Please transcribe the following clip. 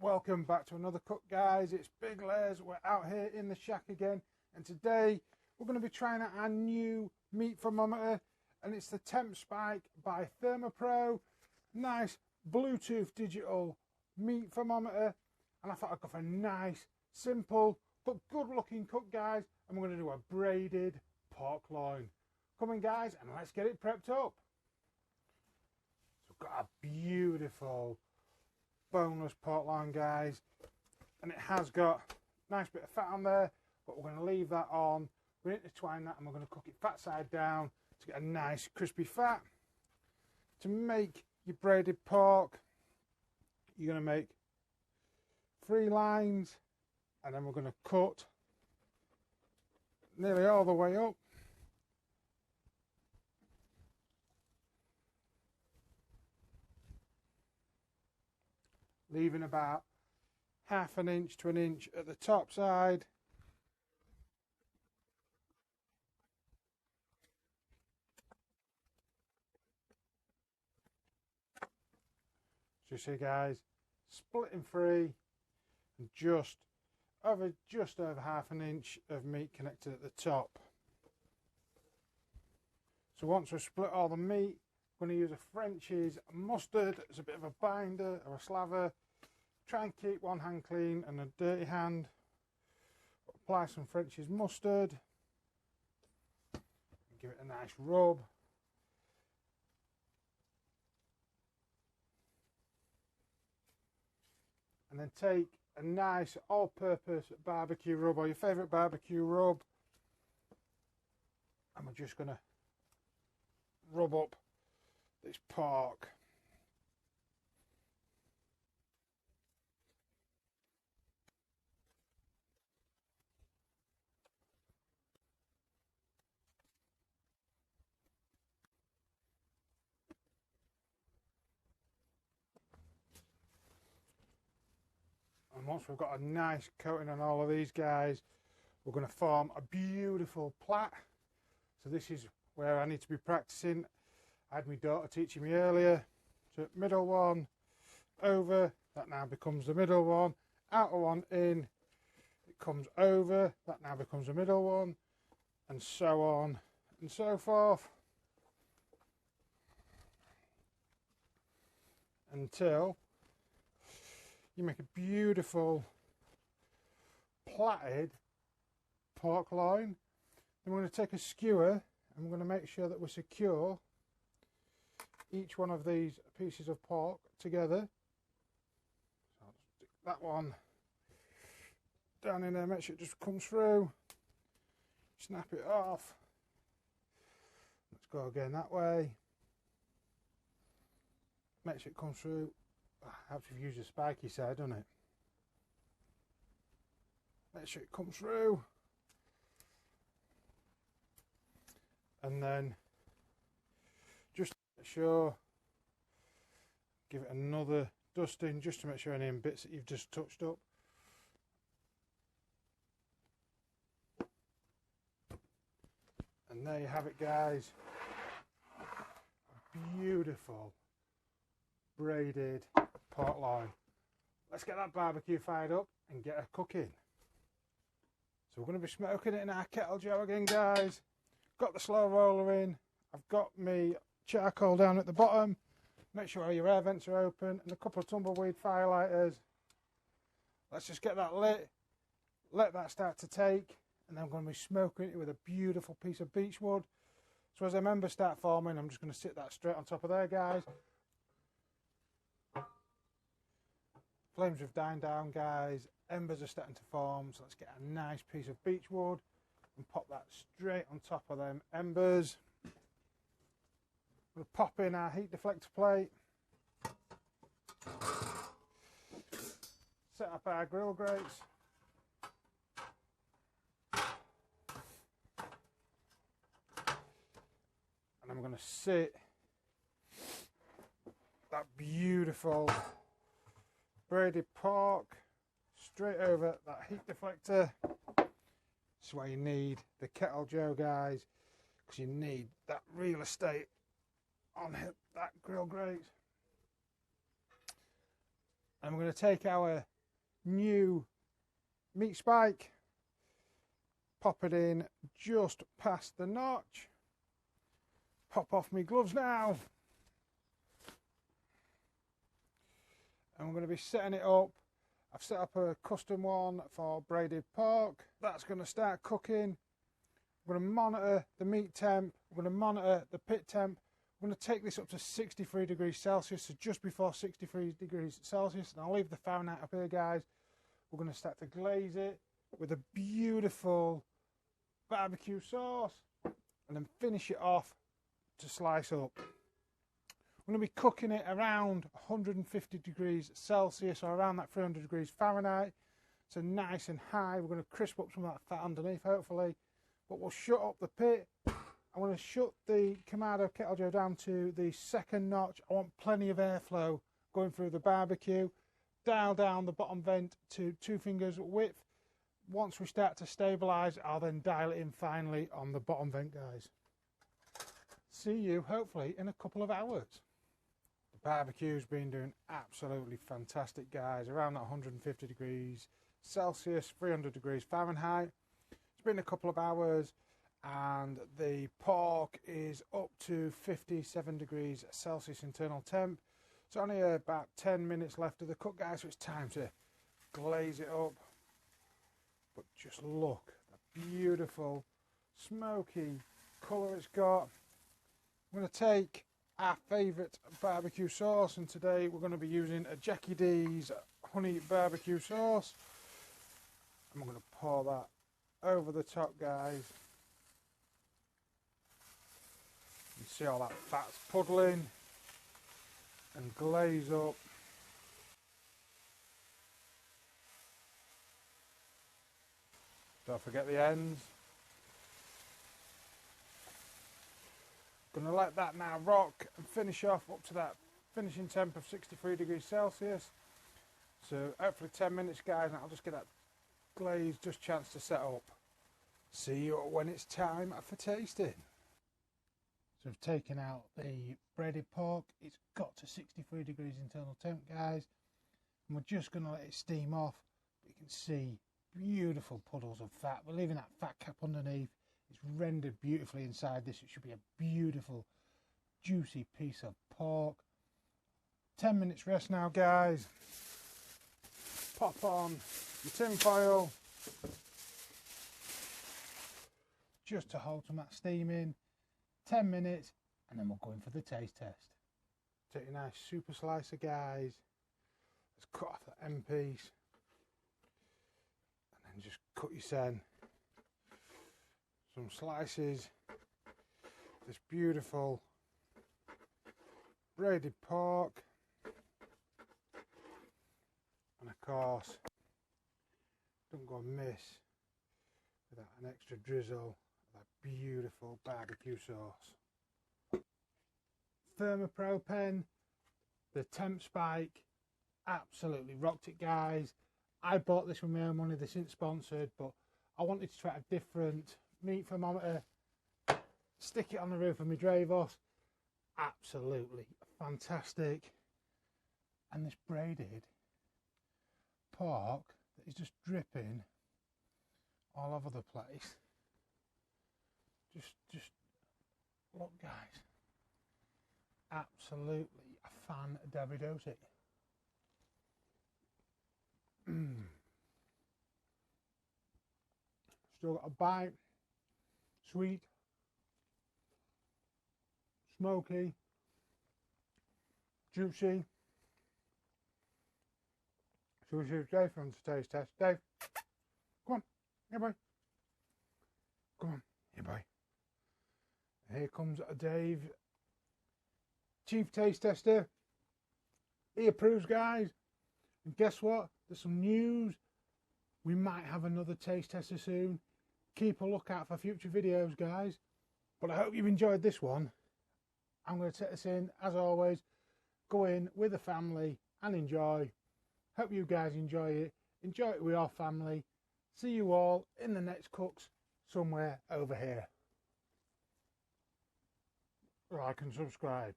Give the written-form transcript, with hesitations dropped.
Welcome back to another cook, guys. It's Big Les. We're out here in the shack again, and today we're going to be trying out our new meat thermometer, and it's the Temp Spike by Thermopro. Nice Bluetooth digital meat thermometer, and I thought I'd go for a nice, simple but good looking cook, guys, and we're going to do a braided pork loin. Come on, guys, and let's get it prepped up. So we've got a beautiful boneless pork loin, guys, and it has got a nice bit of fat on there, but we're going to leave that on. We're going to intertwine that, and we're going to cook it fat side down to get a nice crispy fat. To make your braided pork, you're going to make 3 lines, and then we're going to cut nearly all the way up. Leaving about 1/2 inch to 1 inch at the top side. So you see, guys, splitting 3 and just over 1/2 inch of meat connected at the top. So once we've split all the meat, I'm going to use a French's mustard as a bit of a binder or a slaver. Try and keep one hand clean and a dirty hand. Apply some French's mustard. Give it a nice rub. And then take a nice all-purpose barbecue rub, or your favourite barbecue rub, and we're just going to rub up this pork. And once we've got a nice coating on all of these guys, we're going to form a beautiful plait. So this is where I need to be practicing. I had my daughter teaching me earlier. So middle one over, that now becomes the middle one. Outer one in, it comes over, that now becomes the middle one, and so on and so forth, until you make a beautiful plaited pork loin. Then we're going to take a skewer and we're going to make sure that we secure each one of these pieces of pork together. So I'll stick that one down in there, make sure it just comes through. Snap it off. Let's go again that way. Make sure it comes through. Helps if you use the spiky side, doesn't it? Make sure it comes through. And then just make sure, give it another dusting just to make sure any bits that you've just touched up. And there you have it, guys. A beautiful braided pork loin. Let's get that barbecue fired up and get her cooking. So we're going to be smoking it in our Kettle Joe again, guys. Got the slow roller in. I've got me charcoal down at the bottom. Make sure all your air vents are open, and a couple of tumbleweed firelighters. Let's just get that lit. Let that start to take, and then I'm going to be smoking it with a beautiful piece of beechwood. So as the embers start forming, I'm just going to sit that straight on top of there, guys. Flames have died down, guys. Embers are starting to form, so let's get a nice piece of beechwood and pop that straight on top of them embers. We'll pop in our heat deflector plate. Set up our grill grates. And I'm going to sit that beautiful braided pork straight over that heat deflector. That's why you need the Kettle Joe, guys, because you need that real estate on that grill grate. And we're going to take our new meat spike. Pop it in just past the notch. Pop off my gloves now. And we're going to be setting it up. I've set up a custom one for braided pork. That's going to start cooking. We're going to monitor the meat temp. We're going to monitor the pit temp. We're going to take this up to 63 degrees Celsius, so just before 63 degrees Celsius. And I'll leave the Fahrenheit up here, guys. We're going to start to glaze it with a beautiful barbecue sauce and then finish it off to slice up. We're going to be cooking it around 150 degrees Celsius or around that 300 degrees Fahrenheit. So nice and high. We're going to crisp up some of that fat underneath, hopefully. But we'll shut up the pit. I want to shut the Kamado Kettle Joe down to the second notch. I want plenty of airflow going through the barbecue. Dial down the bottom vent to 2 fingers width. Once we start to stabilise, I'll then dial it in finally on the bottom vent, guys. See you hopefully in a couple of hours. The barbecue's been doing absolutely fantastic, guys. Around that 150 degrees Celsius, 300 degrees Fahrenheit. It's been a couple of hours and the pork is up to 57 degrees Celsius internal temp. It's only about 10 minutes left of the cook, guys, so it's time to glaze it up. But just look at the beautiful smoky colour it's got. I'm going to take our favourite barbecue sauce, and today we're going to be using a Jackie D's honey barbecue sauce. And we're going to pour that over the top, guys. You see all that fat's puddling and glaze up. Don't forget the ends. Gonna let that now rock and finish off up to that finishing temp of 63 degrees Celsius. So hopefully 10 minutes, guys, and I'll just get that glaze just chance to set up. See you when it's time for tasting. So I've taken out the breaded pork. It's got to 63 degrees internal temp, guys. And we're just gonna let it steam off. But you can see beautiful puddles of fat. We're leaving that fat cap underneath. It's rendered beautifully inside this. It should be a beautiful juicy piece of pork. 10 minutes rest now, guys. Pop on your tin foil just to hold some of that steam in. 10 minutes and then we'll go in for the taste test. Take a nice super slicer, guys. Let's cut off the end piece. And just cut your some slices of this beautiful braided pork, and of course don't go amiss without an extra drizzle of that beautiful barbecue sauce. Thermopro pen, the Temp spike, absolutely rocked it, guys. I bought this with my own money. This isn't sponsored, but I wanted to try a different meat thermometer. Stick it on the roof of my Drevos. Absolutely fantastic. And this braided pork that is just dripping all over the place. Just look, guys. Absolutely a fan Davidosi. Still got a bite, sweet, smoky, juicy. So we see if Dave runs the taste test. Dave, come on, here boy. Come on, here boy. Here comes Dave, chief taste tester. He approves, guys. And guess what? There's some news. We might have another taste tester soon. Keep a lookout for future videos, guys. But I hope you've enjoyed this one. I'm going to take this in, as always. Go in with the family and enjoy. Hope you guys enjoy it. Enjoy it with your family. See you all in the next cooks somewhere over here. Like and subscribe.